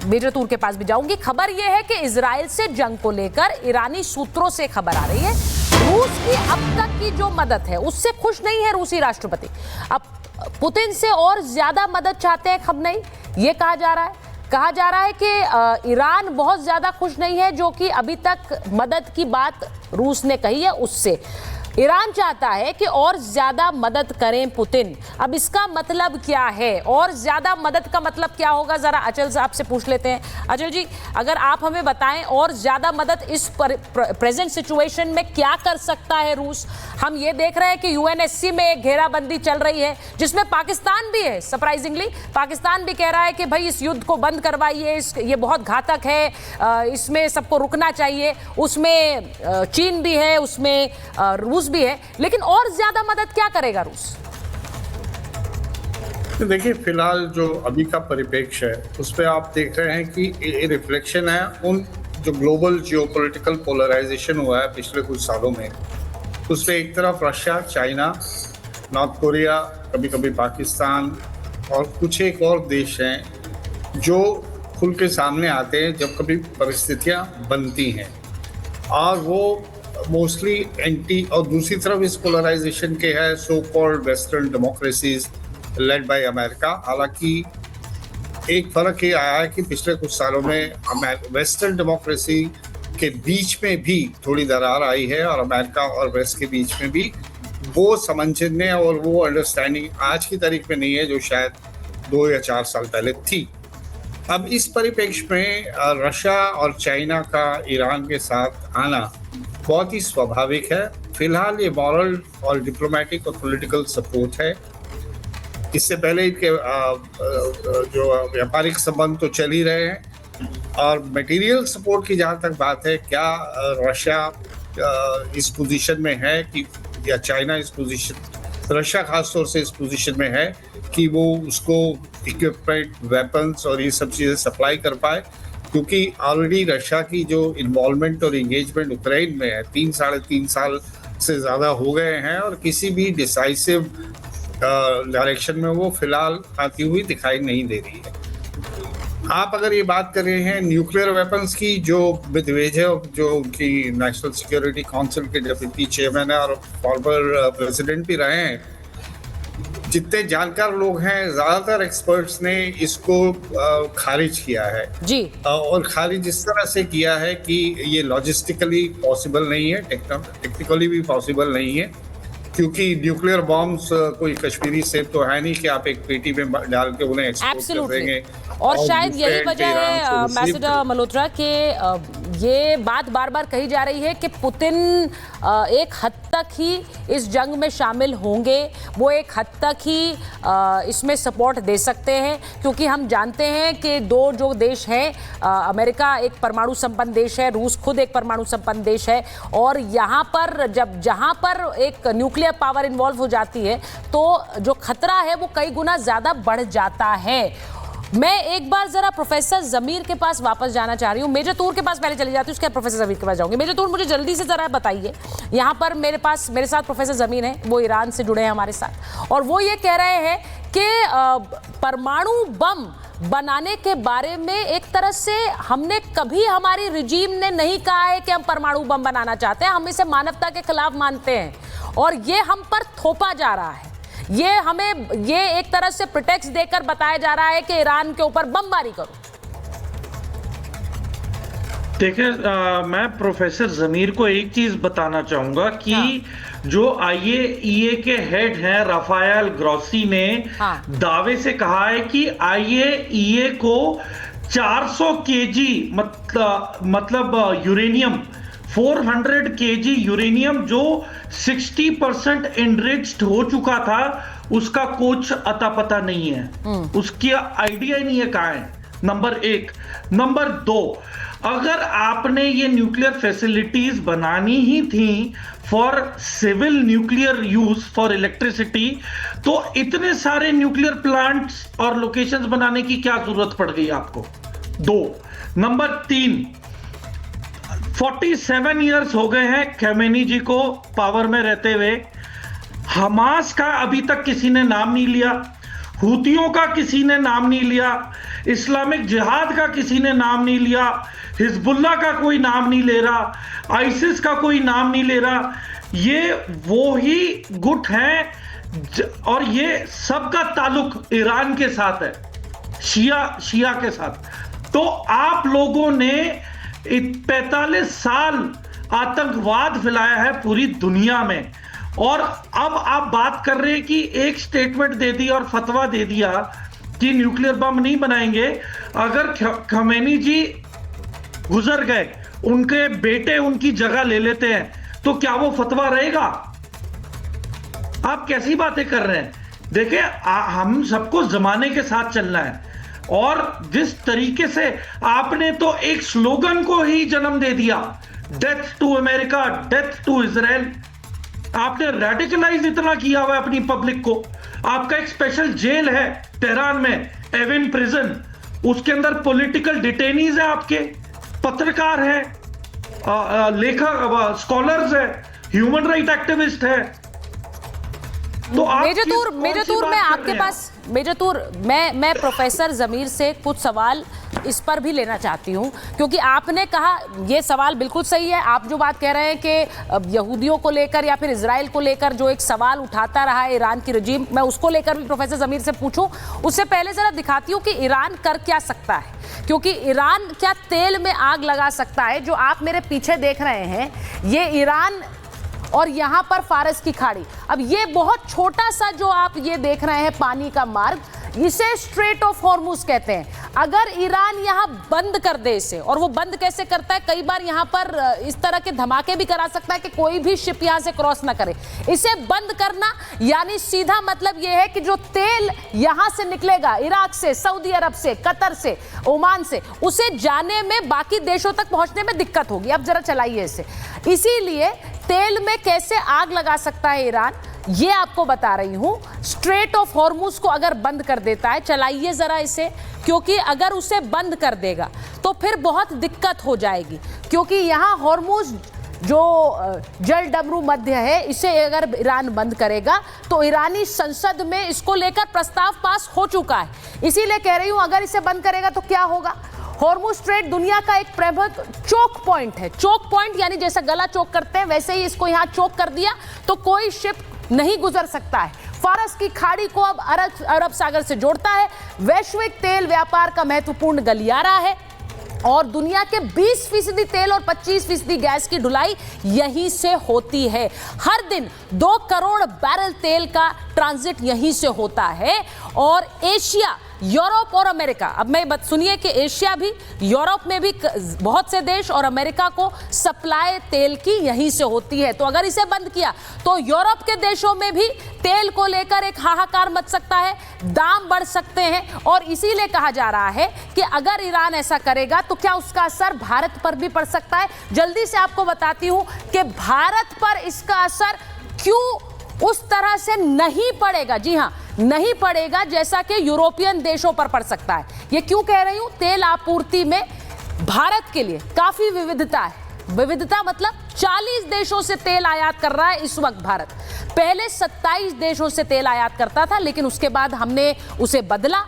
Major तूर के पास भी जाऊंगी। खबर यह है कि इजराइल से जंग को लेकर ईरानी सूत्रों से खबर आ रही है, रूस की अब तक की जो मदद है उससे खुश नहीं है रूसी राष्ट्रपति। अब पुतिन से और ज्यादा मदद चाहते हैं खमनेई, ये कहा जा रहा है कि ईरान बहुत ज्यादा खुश नहीं है जो कि अभी तक मदद की बात रूस ने कही है उससे। ईरान चाहता है कि और ज्यादा मदद करें पुतिन। अब इसका मतलब क्या है और ज्यादा मदद का मतलब क्या होगा, जरा अचल साहब से पूछ लेते हैं। अचल जी, अगर आप हमें बताएं और ज्यादा मदद इस प्रेजेंट सिचुएशन में क्या कर सकता है रूस। हम ये देख रहे हैं कि यूएनएससी में एक घेराबंदी चल रही है जिसमें पाकिस्तान भी है। सरप्राइजिंगली पाकिस्तान भी कह रहा है कि भाई इस युद्ध को बंद करवाइए, ये बहुत घातक है, इसमें सबको रुकना चाहिए। उसमें चीन भी है, उसमें रूस भी है, लेकिन और ज्यादा मदद क्या करेगा रूस? देखिए, फिलहाल जो अभी का परिप्रेक्ष्य है उस पर आप देख रहे हैं कि रिफ्लेक्शन है उन जो ग्लोबल जियोपॉलिटिकल पोलराइजेशन हुआ है पिछले कुछ सालों में। उसमें एक तरफ रशिया, चाइना, नॉर्थ कोरिया, कभी कभी पाकिस्तान और कुछ एक और देश हैं जो खुल के सामने आते हैं जब कभी परिस्थितियां बनती हैं, और वो मोस्टली एंटी। और दूसरी तरफ इस पोलराइजेशन के है so called western democracies led by America. हालांकि एक फर्क ये आया है कि पिछले कुछ सालों में वेस्टर्न डेमोक्रेसी के बीच में भी थोड़ी दरार आई है और अमेरिका और वेस्ट के बीच में भी वो समझने और वो अंडरस्टैंडिंग आज की तारीख में नहीं है जो शायद 2 या 4 साल पहले थी। अब इस परिप्रेक्ष्य में रशिया और चाइना का ईरान के साथ आना बहुत ही स्वाभाविक है। फिलहाल ये मॉरल और डिप्लोमेटिक और पॉलिटिकल सपोर्ट है। इससे पहले इनके जो व्यापारिक संबंध तो चल ही रहे हैं, और मटेरियल सपोर्ट की जहाँ तक बात है, क्या रशिया इस पोजीशन में है कि, या चाइना इस पोजीशन, रशिया खासतौर से इस पोजीशन में है कि वो उसको इक्विपमेंट, वेपन्स और ये सब चीज़ें सप्लाई कर पाए, क्योंकि ऑलरेडी रशिया की जो इन्वॉल्वमेंट और इंगेजमेंट यूक्रेन में है 3-3.5 साल से ज़्यादा हो गए हैं, और किसी भी डिसाइसिव डायरेक्शन में वो फिलहाल आती हुई दिखाई नहीं दे रही है। आप अगर ये बात कर रहे हैं न्यूक्लियर वेपन्स की, जो मेदवेदेव जो उनकी नेशनल सिक्योरिटी काउंसिल के डिप्टी चेयरमैन है और फॉर्मर प्रेसिडेंट भी रहे हैं, जितने जानकार लोग हैं ज्यादातर एक्सपर्ट्स ने इसको खारिज किया है जी, और खारिज इस तरह से किया है कि ये लॉजिस्टिकली पॉसिबल नहीं है, टेक्निकली भी पॉसिबल नहीं है, क्योंकि न्यूक्लियर बॉम्ब्स कोई कश्मीरी सेब तो है नहीं कि आप एक पेटी में डाल के उन्हें एक्सपोर्ट कर देंगे। और शायद यही वजह है एम्बेसडर मल्होत्रा के ये बात बार बार कही जा रही है कि पुतिन एक हद तक ही इस जंग में शामिल होंगे, वो एक हद तक ही इसमें सपोर्ट दे सकते हैं, क्योंकि हम जानते हैं कि दो जो देश हैं, अमेरिका एक परमाणु संपन्न देश है, रूस खुद एक परमाणु संपन्न देश है, और यहाँ पर जहाँ पर एक न्यूक्लियर पावर इन्वॉल्व हो जाती है तो जो खतरा है वो कई गुना ज्यादा बढ़ जाता है। मैं एक बार जरा प्रोफेसर जमीर के पास वापस जाना चाह रही हूँ, मेजर तूर के पास पहले चली जाती हूँ, उसके बाद प्रोफेसर जमीर के पास जाऊंगी। मेजर तूर, मुझे जल्दी से जरा बताइए, यहाँ पर मेरे साथ प्रोफेसर जमीर हैं, वो ईरान से जुड़े हैं हमारे साथ, और वो ये कह रहे हैं कि परमाणु बम बनाने के बारे में एक तरह से हमने कभी, हमारी रिजीम ने नहीं कहा है कि हम परमाणु बम बनाना चाहते हैं, हम इसे मानवता के खिलाफ मानते हैं, और ये हम पर थोपा जा रहा है, ये हमें ये एक तरह से प्रिटेक्स्ट देकर बताया जा रहा है कि ईरान के ऊपर बमबारी करो। देखिए, मैं प्रोफेसर जमीर को एक चीज बताना चाहूंगा कि जो IAEA के हेड हैं राफाएल ग्रॉसी ने दावे से कहा है कि IAEA को 400 केजी मतलब यूरेनियम, 400 केजी यूरेनियम जो 60% एनरिच्ड हो चुका था, उसका कुछ अता पता नहीं है, उसकी आइडिया ही नहीं है कहाँ है। नंबर 1। नंबर 2, अगर आपने ये न्यूक्लियर फैसिलिटीज बनानी ही थी for civil nuclear use for electricity, तो इतने सारे न्यूक्लियर प्लांट्स और लोकेशंस बनाने की क्या जरूरत पड़ गई आपको? 2। नंबर 3, 47 इयर्स हो गए हैं खमेनी जी को पावर में रहते हुए, हमास का अभी तक किसी ने नाम नहीं लिया, हुतियों का किसी ने नाम नहीं लिया, इस्लामिक जिहाद का किसी ने नाम नहीं लिया, हिजबुल्लाह का कोई नाम नहीं ले रहा, आईसिस का कोई नाम नहीं ले रहा। ये वो ही गुट हैं और ये सबका ताल्लुक ईरान के साथ है, शिया के साथ। तो आप लोगों ने 45 साल आतंकवाद फैलाया है पूरी दुनिया में, और अब आप बात कर रहे हैं कि एक स्टेटमेंट दे दी और फतवा दे दिया कि न्यूक्लियर बम नहीं बनाएंगे। अगर खमेनी जी गुजर गए, उनके बेटे उनकी जगह ले लेते हैं, तो क्या वो फतवा रहेगा? आप कैसी बातें कर रहे हैं? देखिए, हम सबको जमाने के साथ चलना है, और जिस तरीके से आपने तो एक स्लोगन को ही जन्म दे दिया, death to America, death to Israel. आपने रेडिकलाइज इतना किया हुआ है अपनी पब्लिक को। आपका एक स्पेशल जेल है तेहरान में, एविन प्रिजन, उसके अंदर पॉलिटिकल डिटेनीज है, आपके पत्रकार है, लेखक, स्कॉलर्स है, ह्यूमन राइट एक्टिविस्ट है। तो मेजर तूर मैं आपके पास, मेजर तूर मैं प्रोफेसर जमीर से कुछ सवाल इस पर भी लेना चाहती हूं, क्योंकि आपने कहा, ये सवाल बिल्कुल सही है। आप जो बात कह रहे हैं कि यहूदियों को लेकर या फिर इजराइल को लेकर जो एक सवाल उठाता रहा है ईरान की रजीम, मैं उसको लेकर भी प्रोफेसर जमीर से पूछूं। उससे पहले जरा दिखाती हूं कि ईरान कर क्या सकता है, क्योंकि ईरान क्या तेल में आग लगा सकता है। जो आप मेरे पीछे देख रहे हैं, ये ईरान और यहाँ पर फारस की खाड़ी। अब ये बहुत छोटा सा जो आप ये देख रहे हैं पानी का मार्ग, इसे स्ट्रेट ऑफ हॉर्मुज कहते हैं। अगर ईरान यहाँ बंद कर दे इसे, और वो बंद कैसे करता है, कई बार यहाँ पर इस तरह के धमाके भी करा सकता है कि कोई भी शिप यहाँ से क्रॉस ना करे। इसे बंद करना यानी सीधा मतलब ये है कि जो तेल यहाँ से निकलेगा, इराक से, सऊदी अरब से, कतर से, ओमान से, उसे जाने में, बाकी देशों तक पहुंचने में दिक्कत होगी। अब जरा चलाइए इसे। इसीलिए तेल में कैसे आग लगा सकता है ईरान, ये आपको बता रही हूं। स्ट्रेट ऑफ हॉर्मुज को अगर बंद कर देता है, चलाइए जरा इसे, क्योंकि अगर उसे बंद कर देगा तो फिर बहुत दिक्कत हो जाएगी, क्योंकि यहां हॉर्मुज जो जल डमरू मध्य है, इसे अगर ईरान बंद करेगा तो ईरानी संसद में इसको लेकर प्रस्ताव पास हो चुका है। इसीलिए कह रही हूं, अगर इसे बंद करेगा तो क्या होगा। हॉर्मुज स्ट्रेट दुनिया का एक प्रमुख चोक पॉइंट है। चोक पॉइंट यानी जैसा गला चोक करते हैं, वैसे ही इसको यहाँ चोक कर दिया तो कोई शिप नहीं गुजर सकता है। फारस की खाड़ी को अब अरब सागर से जोड़ता है, वैश्विक तेल व्यापार का महत्वपूर्ण गलियारा है, और दुनिया के 20% तेल और 25% गैस की ढुलाई यहीं से होती है। हर दिन 2 करोड़ बैरल तेल का ट्रांजिट यहीं से होता है। और एशिया, यूरोप और अमेरिका, अब मैं सुनिए कि एशिया भी, यूरोप में भी बहुत से देश और अमेरिका को सप्लाई तेल की यहीं से होती है। तो अगर इसे बंद किया तो यूरोप के देशों में भी तेल को लेकर एक हाहाकार मच सकता है, दाम बढ़ सकते हैं। और इसीलिए कहा जा रहा है कि अगर ईरान ऐसा करेगा तो क्या उसका असर भारत पर भी पड़ सकता है। जल्दी से आपको बताती हूं कि भारत पर इसका असर क्यों उस तरह से नहीं पड़ेगा। जी हां, नहीं पड़ेगा जैसा कि यूरोपियन देशों पर पड़ सकता है। ये क्यों कह रही हूं, तेल आपूर्ति में भारत के लिए काफी विविधता है। विविधता मतलब 40 देशों से तेल आयात कर रहा है इस वक्त भारत। पहले 27 देशों से तेल आयात करता था, लेकिन उसके बाद हमने उसे बदला।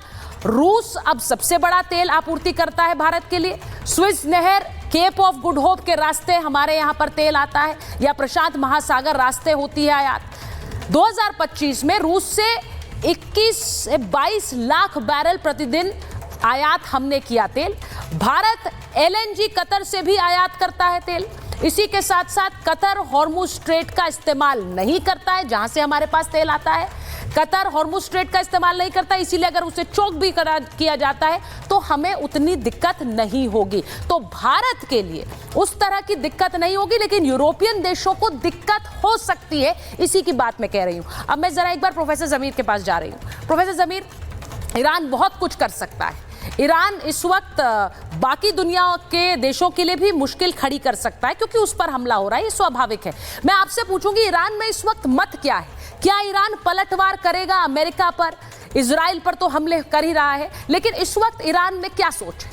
रूस अब सबसे बड़ा तेल आपूर्ति करता है भारत के लिए। स्विस नहर, केप ऑफ गुड होप के रास्ते हमारे यहां पर तेल आता है, या प्रशांत महासागर रास्ते होती है आयात। 2025 में रूस से 21 से 22 लाख बैरल प्रतिदिन आयात हमने किया तेल। भारत एलएनजी कतर से भी आयात करता है तेल। इसी के साथ साथ कतर हॉर्मुज स्ट्रेट का इस्तेमाल नहीं करता है, जहां से हमारे पास तेल आता है। कतर हॉर्मुज स्ट्रेट का इस्तेमाल नहीं करता, इसीलिए अगर उसे चोक भी किया जाता है तो हमें उतनी दिक्कत नहीं होगी। तो भारत के लिए उस तरह की दिक्कत नहीं होगी, लेकिन यूरोपियन देशों को दिक्कत हो सकती है। इसी की बात मैं कह रही हूं। अब मैं जरा एक बार प्रोफेसर जमीर के पास जा रही हूं। प्रोफेसर जमीर, ईरान बहुत कुछ कर सकता है। ईरान इस वक्त बाकी दुनिया के देशों के लिए भी मुश्किल खड़ी कर सकता है, क्योंकि उस पर हमला हो रहा है, ये स्वाभाविक है। मैं आपसे पूछूंगी, ईरान में इस वक्त मत क्या है? क्या ईरान पलटवार करेगा अमेरिका पर? इजराइल पर तो हमले कर ही रहा है, लेकिन इस वक्त ईरान में क्या सोच है?